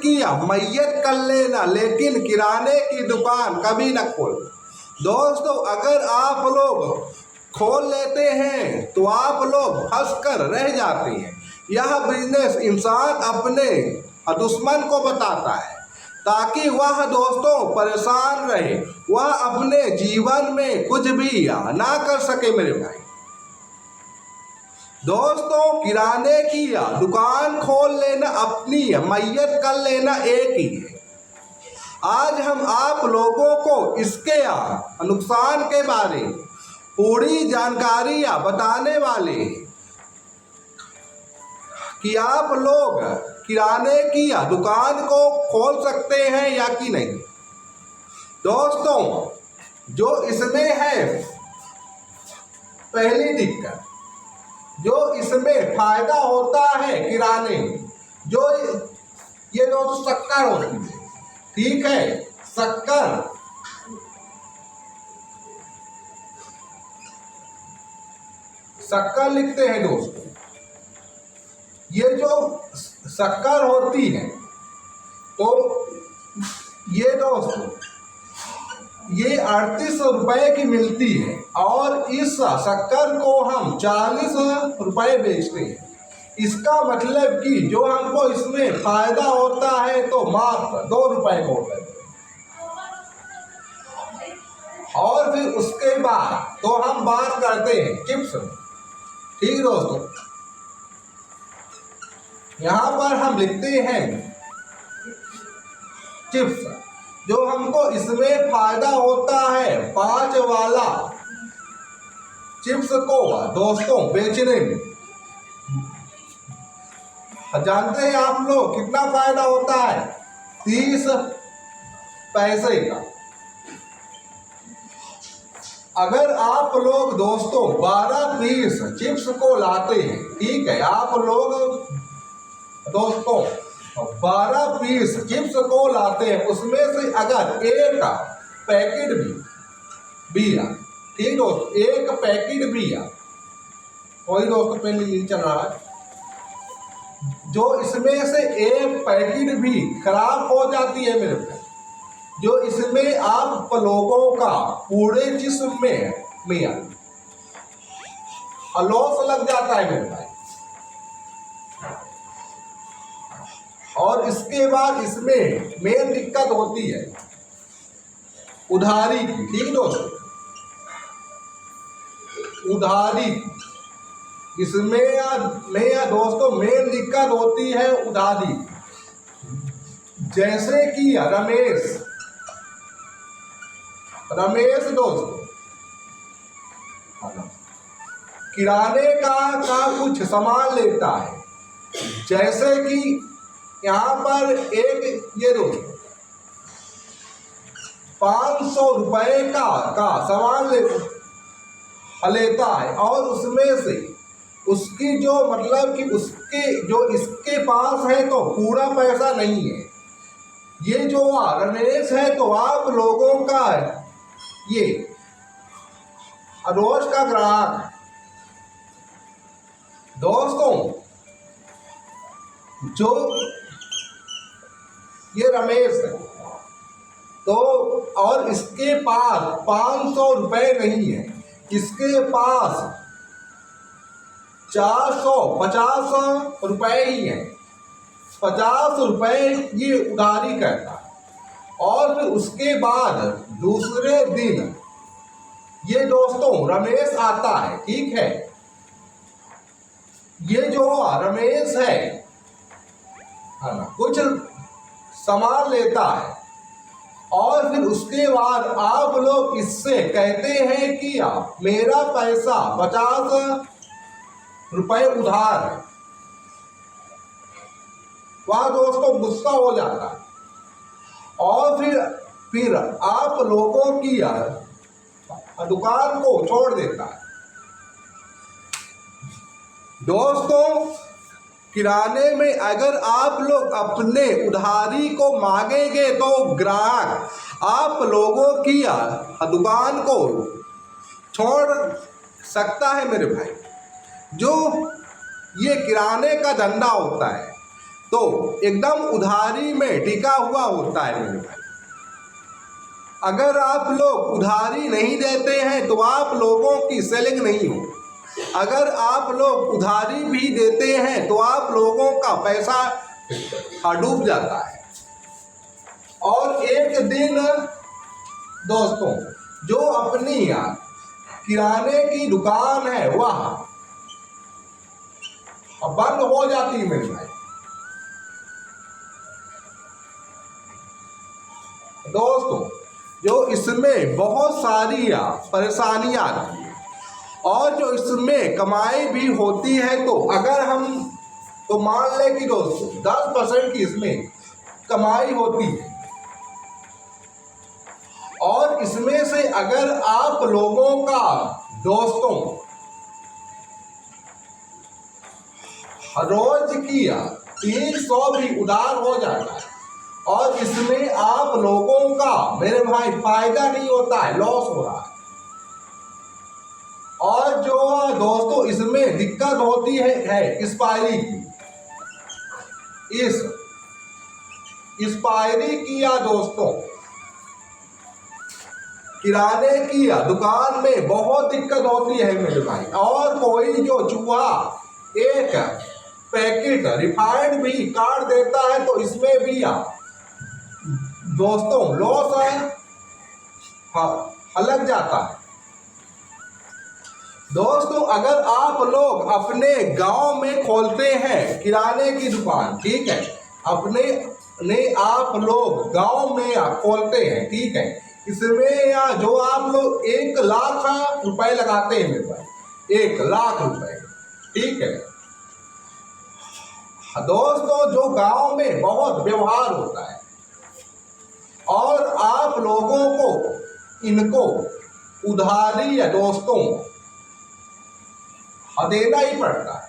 की मैयत कर लेना, लेकिन किराने की दुकान कभी न खोलना। दोस्तों, अगर आप लोग खोल लेते हैं तो आप लोग फंस कर रह जाते हैं। यह बिजनेस इंसान अपने दुश्मन को बताता है ताकि वह दोस्तों परेशान रहे, वह अपने जीवन में कुछ भी ना कर सके मेरे भाई। दोस्तों, किराने की दुकान खोल लेना, अपनी मैयत कर लेना एक ही है। आज हम आप लोगों को इसके नुकसान के बारे में पूरी जानकारी बताने वाले हैं कि आप लोग किराने की दुकान को खोल सकते हैं या कि नहीं। दोस्तों, जो इसमें है पहली दिक्कत, जो इसमें फायदा होता है किराने में, जो ये दोस्तों शक्कर होती है, ठीक है, शक्कर लिखते हैं दोस्तों। ये जो शक्कर होती है तो ये दोस्तों ये 38 रुपए की मिलती है और इस शक्कर को हम 40 रुपए बेचते हैं। इसका मतलब कि जो हमको इसमें फायदा होता है तो मात्र 2 रुपए का होता है। और फिर उसके बाद तो हम बात करते हैं चिप्स। ठीक दोस्तों, यहाँ पर हम लिखते हैं चिप्स, जो हमको इसमें फायदा होता है 5 वाला चिप्स को दोस्तों बेचने में। जानते हैं आप लोग कितना फायदा होता है? 30 पैसे का। अगर आप लोग दोस्तों 12 पीस चिप्स को लाते हैं, ठीक है, आप लोग दोस्तों 12 पीस चिप्स को लाते हैं, उसमें से अगर एक पैकेट भी ठीक दोस्तों, एक पैकेट भी कोई दोस्तों पेन नहीं चल रहा है, जो इसमें से एक पैकेट भी खराब हो जाती है मेरे भाई, जो इसमें आप लोगों का पूरे जिस्म में लॉस लग जाता है मेरे भाई। और इसके बाद इसमें मेन दिक्कत होती है उधारी की। ठीक दोस्तों, उधारी इसमें दोस्तों मेन दिक्कत होती है उधारी। जैसे कि रमेश दोस्तों किराने का कुछ सामान लेता है, जैसे कि यहाँ पर एक ये दोस्तों 500 रुपए का सामान लेता है और उसमें से उसकी जो मतलब कि उसके जो इसके पास है तो पूरा पैसा नहीं है। ये जो रमेश है तो आप लोगों का ये रोज का ग्राहक है दोस्तों। जो ये रमेश है तो और इसके पास 500 रुपए नहीं है, इसके पास 450 रुपए ही है। 50 रुपए ये उधारी करता है और फिर उसके बाद दूसरे दिन ये दोस्तों रमेश आता है, ठीक है। ये जो रमेश है कुछ सामान लेता है और फिर उसके बाद आप लोग इससे कहते हैं कि मेरा पैसा 50 रुपए उधार है। वह दोस्तों गुस्सा हो जाता है और फिर आप लोगों की दुकान को छोड़ देता है। दोस्तों, किराने में अगर आप लोग अपने उधारी को मांगेंगे तो ग्राहक आप लोगों की दुकान को छोड़ सकता है मेरे भाई। जो ये किराने का धंधा होता है तो एकदम उधारी में टिका हुआ होता है मेरे भाई। अगर आप लोग उधारी नहीं देते हैं तो आप लोगों की सेलिंग नहीं हो। अगर आप लोग उधारी भी देते हैं तो आप लोगों का पैसा डूब जाता है। और एक दिन दोस्तों जो अपनी किराने की दुकान है वह बंद हो जाती है मेरे भाई। दोस्तों जो इसमें बहुत सारी परेशानियां आती है और जो इसमें कमाई भी होती है, तो अगर हम तो मान लें कि दोस्तों 10% की इसमें कमाई होती है और इसमें से अगर आप लोगों का दोस्तों रोज की 300 भी उधार हो जाता है और इसमें आप लोगों का मेरे भाई फायदा नहीं होता है, लॉस हो रहा है। और जो दोस्तों इसमें दिक्कत होती है एक्सपायरी की। इस एक्सपायरी की दोस्तों किराने की दुकान में बहुत दिक्कत होती है मेरे भाई। और कोई जो चूहा एक पैकेट रिफाइंड भी काट देता है तो इसमें भी दोस्तों लॉस लग जाता है। दोस्तों अगर आप लोग अपने गांव में खोलते हैं किराने की दुकान, ठीक है, अपने आप लोग गांव में खोलते हैं, ठीक है, इसमें जो आप लोग 1 लाख रुपए लगाते हैं मेरे भाई, 1 लाख रुपए, ठीक है दोस्तों। जो गांव में बहुत व्यवहार होता है और आप लोगों को इनको उधारी दोस्तों देना ही पड़ता है।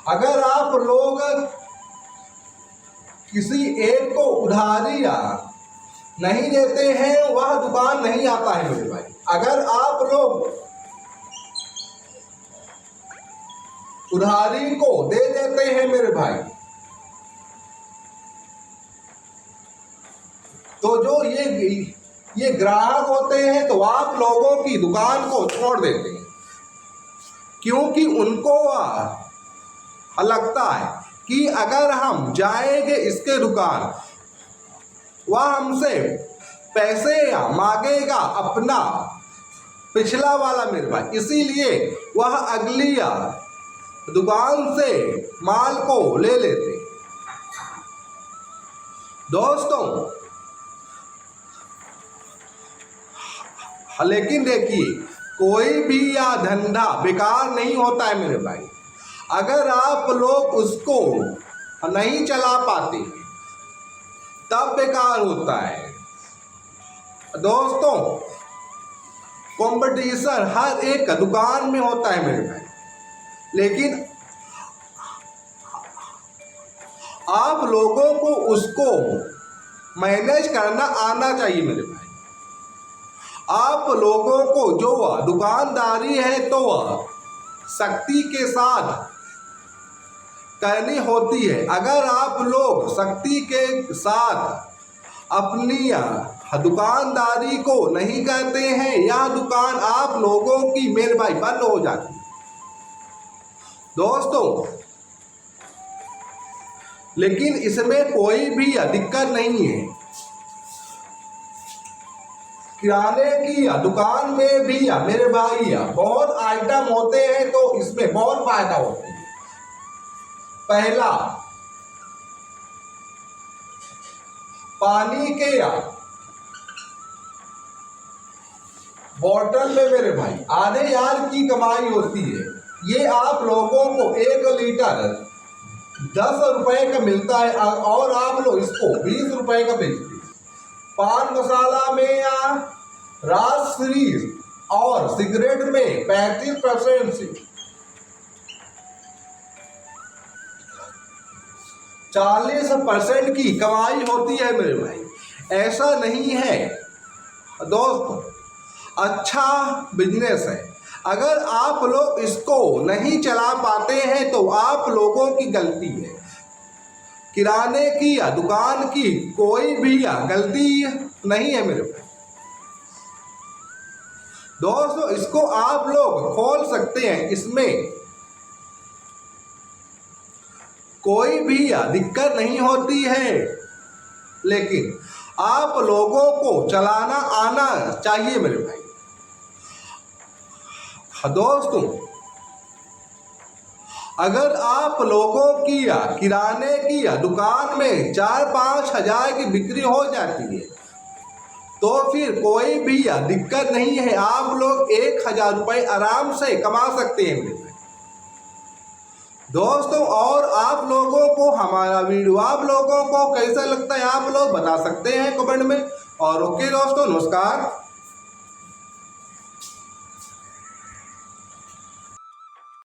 अगर आप लोग किसी एक को उधारी नहीं देते हैं वह दुकान नहीं आता है मेरे भाई। अगर आप लोग उधारी को दे देते हैं मेरे भाई तो जो ये ग्राहक होते हैं तो आप लोगों की दुकान को छोड़ देते हैं, क्योंकि उनको लगता है कि अगर हम जाएंगे इसके दुकान वह हमसे पैसे मांगेगा अपना पिछला वाला मेरे भाई, इसीलिए वह अगली दुकान से माल को ले लेते। दोस्तों लेकिन देखिए कोई भी धंधा बेकार नहीं होता है मेरे भाई। अगर आप लोग उसको नहीं चला पाते तब बेकार होता है। दोस्तों कंपटीशन हर एक दुकान में होता है मेरे भाई, लेकिन आप लोगों को उसको मैनेज करना आना चाहिए मेरे भाई। आप लोगों को जो दुकानदारी है तो सख्ती के साथ करनी होती है। अगर आप लोग सख्ती के साथ अपनी दुकानदारी को नहीं करते हैं, यह दुकान आप लोगों की मेरे भाई बंद हो जाती है दोस्तों। लेकिन इसमें कोई भी दिक्कत नहीं है। किराने की दुकान में भी मेरे भाई बहुत आइटम होते हैं तो इसमें बहुत फायदा होता है। पहला, पानी के बोतल में मेरे भाई आधे यार की कमाई होती है। ये आप लोगों को 1 लीटर 10 रुपए का मिलता है और आप लोग इसको 20 रुपए का बेचते हैं। पान मसाला में राजश्री और सिगरेट में 35% से 40% की कमाई होती है मेरे भाई। ऐसा नहीं है दोस्तों, अच्छा बिजनेस है। अगर आप लोग इसको नहीं चला पाते हैं तो आप लोगों की गलती है, किराने की या दुकान की कोई भी गलती नहीं है मेरे भाई। दोस्तों इसको आप लोग खोल सकते हैं, इसमें कोई भी दिक्कत नहीं होती है, लेकिन आप लोगों को चलाना आना चाहिए मेरे भाई। दोस्तों अगर आप लोगों की किराने की दुकान में 4-5 हजार की बिक्री हो जाती है तो फिर कोई भी दिक्कत नहीं है, आप लोग 1,000 रुपये आराम से कमा सकते हैं मेरे भाई। दोस्तों और आप लोगों को हमारा वीडियो आप लोगों को कैसा लगता है आप लोग बता सकते हैं कमेंट में। और ओके दोस्तों, नमस्कार।